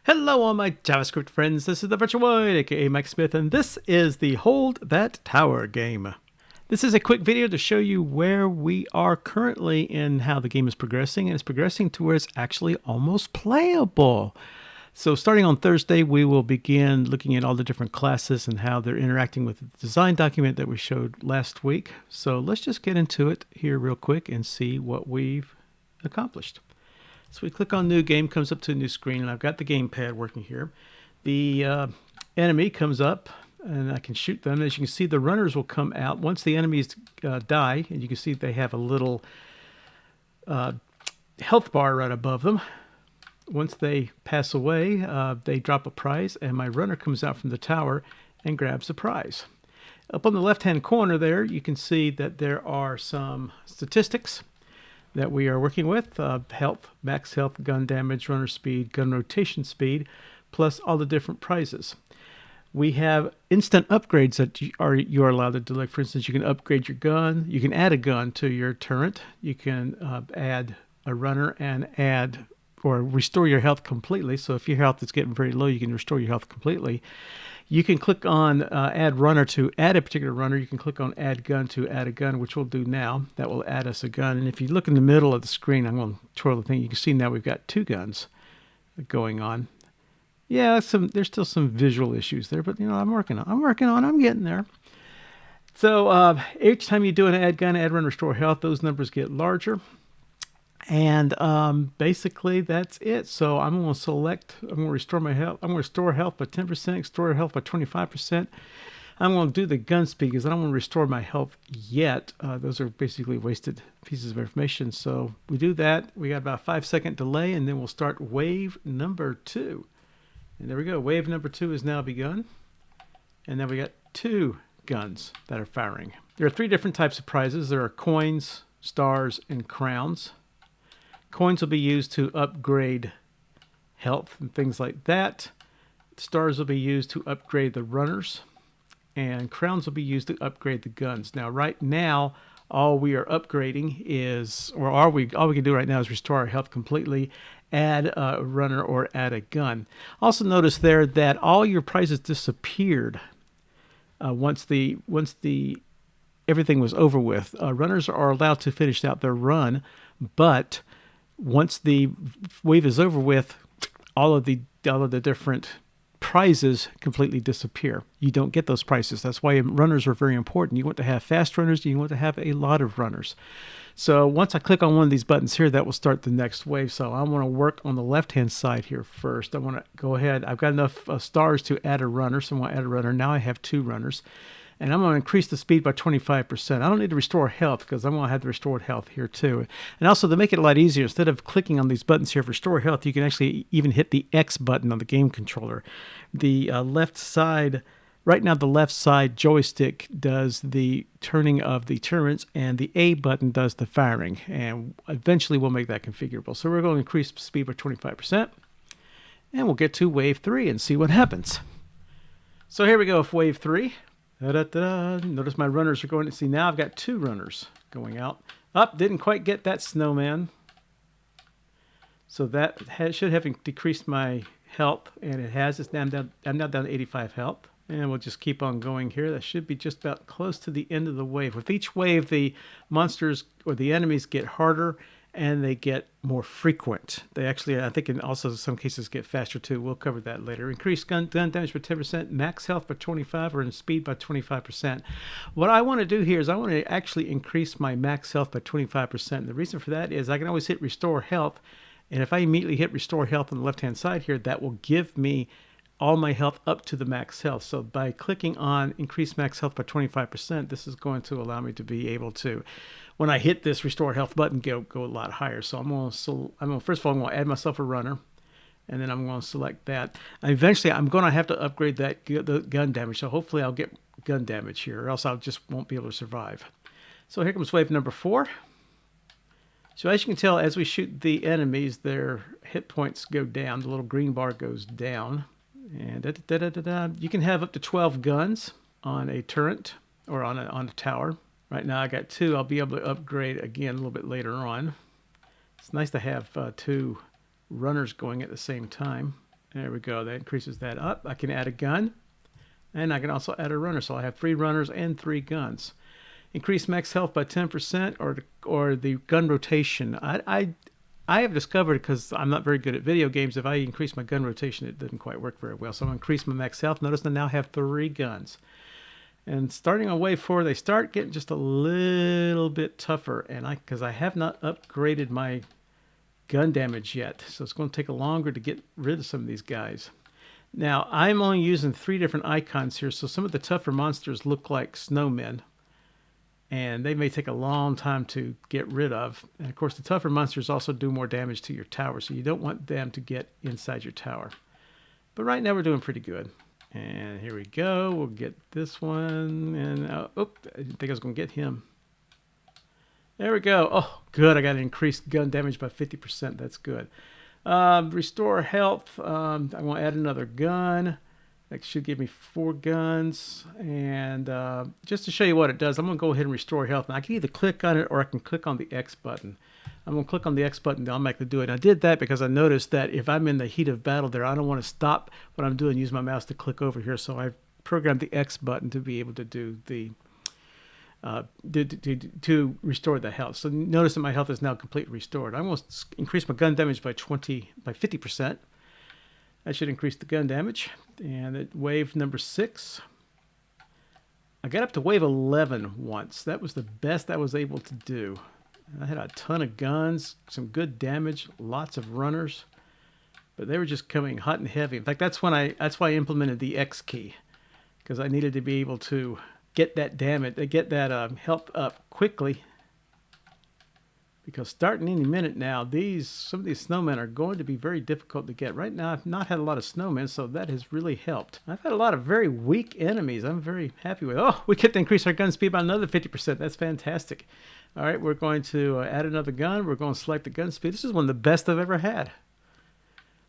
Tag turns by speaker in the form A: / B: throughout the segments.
A: Hello all my JavaScript friends, this is TheVirtuoid, aka Mike Smith, and this is the Hold That Tower game. This is a quick video to show you where we are currently in how the game is progressing, and it's progressing to where it's actually almost playable. So starting on Thursday, we will begin looking at all the different classes and how they're interacting with the design document that we showed last week. So let's just get into it here real quick and see what we've accomplished. So we click on New Game, comes up to a new screen, and I've got the gamepad working here. The enemy comes up, and I can shoot them. As you can see, the runners will come out. Once the enemies die, and you can see they have a little health bar right above them. Once they pass away, they drop a prize, and my runner comes out from the tower and grabs a prize. Up on the left-hand corner there, you can see that there are some statistics that we are working with, health, max health, gun damage, runner speed, gun rotation speed, plus all the different prizes. We have instant upgrades that you are allowed to do. Like, for instance, you can upgrade your gun. You can add a gun to your turret. You can add a runner and add or restore your health completely. So if your health is getting very low, you can restore your health completely. You can click on add runner to add a particular runner. You can click on add gun to add a gun, which we'll do now. That will add us a gun. And if you look in the middle of the screen, I'm going to twirl the thing. You can see now we've got two guns going on. Yeah, there's still some visual issues there, but I'm working on. I'm getting there. So each time you do an add gun, add runner, restore health, those numbers get larger. And basically that's it. So I'm going to restore my health. I'm going to restore health by 10%, restore health by 25%. I'm going to do the gun speed because I don't want to restore my health yet. Those are basically wasted pieces of information. So we do that. We got about a 5-second delay, and then we'll start wave number 2. And there we go. Wave number 2 is now begun. And then we got 2 guns that are firing. There are 3 different types of prizes. There are coins, stars, and crowns. Coins will be used to upgrade health and things like that. Stars will be used to upgrade the runners. And crowns will be used to upgrade the guns. Now, right now, all we are upgrading is, or all we can do right now is restore our health completely, add a runner, or add a gun. Also notice there that all your prizes disappeared once everything was over with. Runners are allowed to finish out their run, but once the wave is over with, all of the different prizes completely disappear. You don't get those prizes. That's why runners are very important. You want to have fast runners. You want to have a lot of runners. So once I click on one of these buttons here, that will start the next wave. So I want to work on the left-hand side here first. I want to go ahead. I've got enough stars to add a runner, so I want to add a runner. Now I have 2 runners. And I'm going to increase the speed by 25%. I don't need to restore health because I'm going to have the restored health here too. And also, to make it a lot easier, instead of clicking on these buttons here for restore health, you can actually even hit the X button on the game controller. The left side, right now the left side joystick does the turning of the turrets, and the A button does the firing. And eventually we'll make that configurable. So we're going to increase speed by 25%. And we'll get to wave 3 and see what happens. So here we go with wave 3. Notice my runners are going to see now I've got 2 runners going out. Didn't quite get that snowman. So that should have decreased my health, and it has. I'm now down to 85 health. And we'll just keep on going here. That should be just about close to the end of the wave. With each wave, the monsters or the enemies get harder and they get more frequent. They actually, I think, in also some cases get faster too. We'll cover that later. Increase gun damage by 10%, max health by 25%, or in speed by 25%. What I want to do here is I want to actually increase my max health by 25%. The reason for that is I can always hit restore health, and if I immediately hit restore health on the left-hand side here, that will give me all my health up to the max health. So by clicking on increase max health by 25%, this is going to allow me to be able to, when I hit this restore health button, go a lot higher. So first of all, I'm going to add myself a runner, and then I'm going to select that. Eventually, I'm going to have to upgrade the gun damage. So hopefully I'll get gun damage here, or else I just won't be able to survive. So here comes wave number 4. So as you can tell, as we shoot the enemies, their hit points go down. The little green bar goes down. And you can have up to 12 guns on a turret or on a tower. Right now I got 2. I'll be able to upgrade again a little bit later on. It's nice to have 2 runners going at the same time. There we go. That increases that up. I can add a gun, and I can also add a runner. So I have 3 runners and 3 guns. Increase max health by 10%, or the gun rotation. I have discovered, because I'm not very good at video games, if I increase my gun rotation, it doesn't quite work very well. So I'm going to increase my max health. Notice I now have 3 guns. And starting on wave 4, they start getting just a little bit tougher. And because I have not upgraded my gun damage yet, so it's going to take longer to get rid of some of these guys. Now, I'm only using 3 different icons here, so some of the tougher monsters look like snowmen, and they may take a long time to get rid of. And of course, the tougher monsters also do more damage to your tower, so you don't want them to get inside your tower. But right now we're doing pretty good. And here we go. We'll get this one, and oh, I didn't think I was going to get him. There we go. Oh, good. I got an increased gun damage by 50%. That's good. Restore health. I want to add another gun. That should give me 4 guns. And just to show you what it does, I'm going to go ahead and restore health. Now, I can either click on it or I can click on the X button. I'm going to click on the X button to automatically do it. And I did that because I noticed that if I'm in the heat of battle there, I don't want to stop what I'm doing, use my mouse to click over here. So I've programmed the X button to be able to do the to restore the health. So notice that my health is now completely restored. I'm going to increase my gun damage by 50%. That should increase the gun damage. And at wave number 6, I got up to wave 11 once. That was the best I was able to do. I had a ton of guns, some good damage, lots of runners, but they were just coming hot and heavy. In fact, that's why I implemented the X key, because I needed to be able to get that damage, get that health up quickly. Because starting any minute now, some of these snowmen are going to be very difficult to get. Right now, I've not had a lot of snowmen, so that has really helped. I've had a lot of very weak enemies. I'm very happy with. Oh, we get to increase our gun speed by another 50%. That's fantastic. All right, we're going to add another gun. We're going to select the gun speed. This is one of the best I've ever had.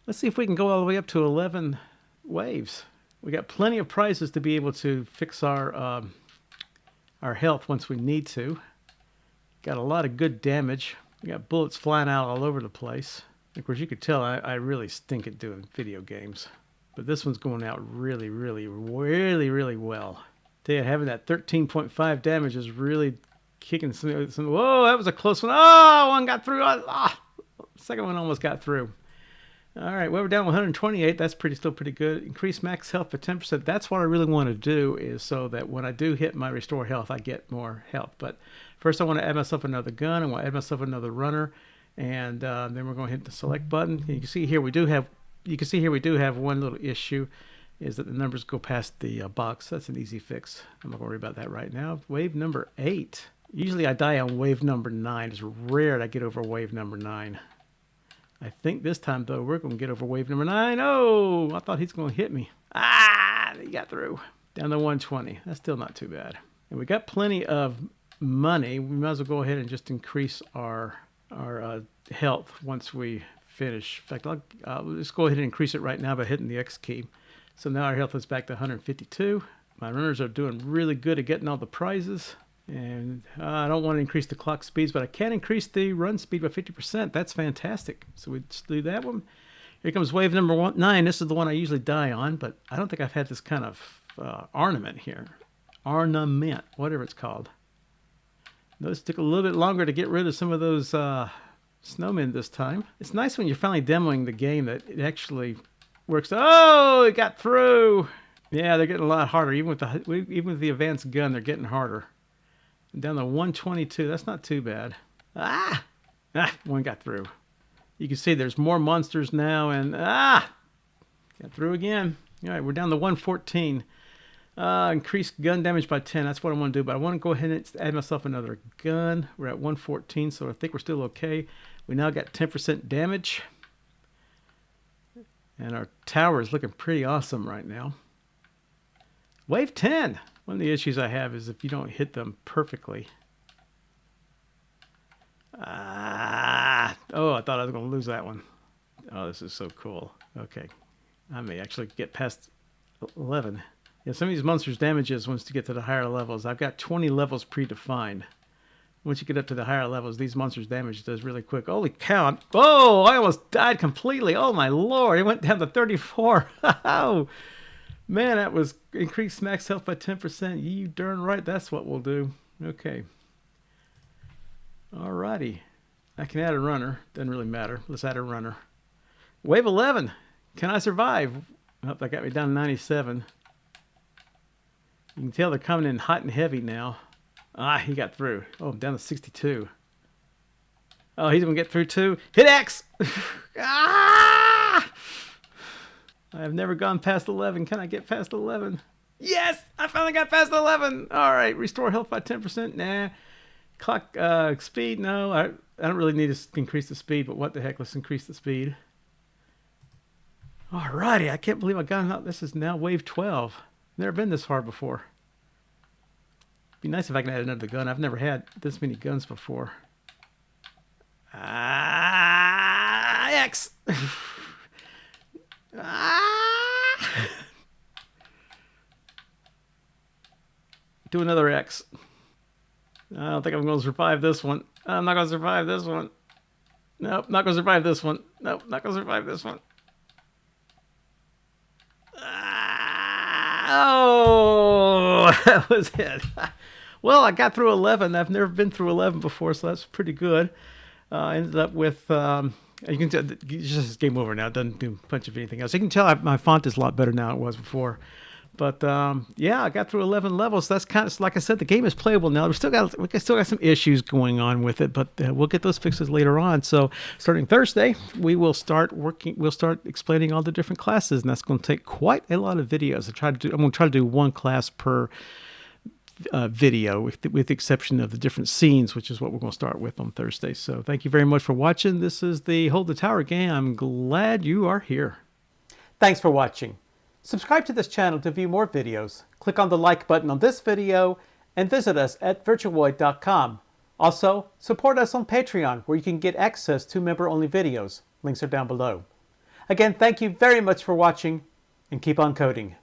A: Let's see if we can go all the way up to 11 waves. We got plenty of prizes to be able to fix our health once we need to. Got a lot of good damage. We got bullets flying out all over the place. Of course, you could tell I really stink at doing video games. But this one's going out really, really, really, really well. Tell you, having that 13.5 damage is really kicking some. Whoa, that was a close one. Oh, one got through. Second one almost got through. All right, well, we're down 128. That's still pretty good. Increase max health by 10%. That's what I really want to do, is so that when I do hit my restore health, I get more health. But first, I want to add myself another gun. I want to add myself another runner, and then we're going to hit the select button. You can see here we do have. One little issue, is that the numbers go past the box. That's an easy fix. I'm not going to worry about that right now. Wave number 8. Usually, I die on wave number 9. It's rare that I get over wave number 9. I think this time, though, we're going to get over wave number 9. Oh, I thought he's going to hit me. He got through. Down to 120. That's still not too bad. And we got plenty of money. We might as well go ahead and just increase our health once we finish. In fact, I'll just go ahead and increase it right now by hitting the X key. So now our health is back to 152. My runners are doing really good at getting all the prizes. And I don't want to increase the clock speeds, but I can increase the run speed by 50%. That's fantastic. So we just do that one. Here comes wave number 9. This is the one I usually die on, but I don't think I've had this kind of ornament here. Ornament, whatever it's called. Notice it took a little bit longer to get rid of some of those snowmen this time. It's nice when you're finally demoing the game that it actually works. Oh, it got through. Yeah, they're getting a lot harder. Even with the advanced gun, they're getting harder. Down to 122. That's not too bad. One got through. You can see there's more monsters now, and got through again. All right, we're down to 114. Increase gun damage by 10. That's what I want to do, but I want to go ahead and add myself another gun. We're at 114, so I think we're still okay. We now got 10% damage, and our tower is looking pretty awesome right now. Wave 10. One of the issues I have is if you don't hit them perfectly. Oh, I thought I was going to lose that one. Oh, this is so cool. Okay. I may actually get past 11. Yeah, some of these monsters' damages once you get to the higher levels. I've got 20 levels predefined. Once you get up to the higher levels, these monsters' damage does really quick. Holy cow. Oh, I almost died completely. Oh, my Lord. It went down to 34. Oh, man, that was increased max health by 10%. You darn right. That's what we'll do. Okay. Alrighty. I can add a runner. Doesn't really matter. Let's add a runner. Wave 11. Can I survive? Oh, that got me down to 97. You can tell they're coming in hot and heavy now. Ah, he got through. Oh, I'm down to 62. Oh, he's going to get through too. Hit X! Ah! I've never gone past 11. Can I get past 11? Yes! I finally got past 11! All right, restore health by 10%. Nah. Clock speed? No. I don't really need to increase the speed, but what the heck? Let's increase the speed. Alrighty, I can't believe I got out. This is now wave 12. Never been this far before. Be nice if I can add another gun. I've never had this many guns before. Ah, X. Ah. Do another X. I don't think I'm going to survive this one. I'm not going to survive this one. Nope, not going to survive this one. Nope, not going to survive this one. Oh, that was it. Well, I got through 11. I've never been through 11 before, so that's pretty good. I ended up with, you can tell, it's just game over now. It doesn't do much of anything else. You can tell my font is a lot better now than it was before. But yeah, I got through 11 levels. That's kind of, like I said, the game is playable now. We still got some issues going on with it, but we'll get those fixes later on. So starting Thursday, we will start working. We'll start explaining all the different classes, and that's going to take quite a lot of videos. I'm going to try to do one class per video, with the exception of the different scenes, which is what we're going to start with on Thursday. So thank you very much for watching. This is the Hold the Tower game. I'm glad you are here. Thanks for watching. Subscribe to this channel to view more videos. Click on the like button on this video and visit us at TheVirtuoid.com. Also, support us on Patreon, where you can get access to member-only videos. Links are down below. Again, thank you very much for watching, and keep on coding.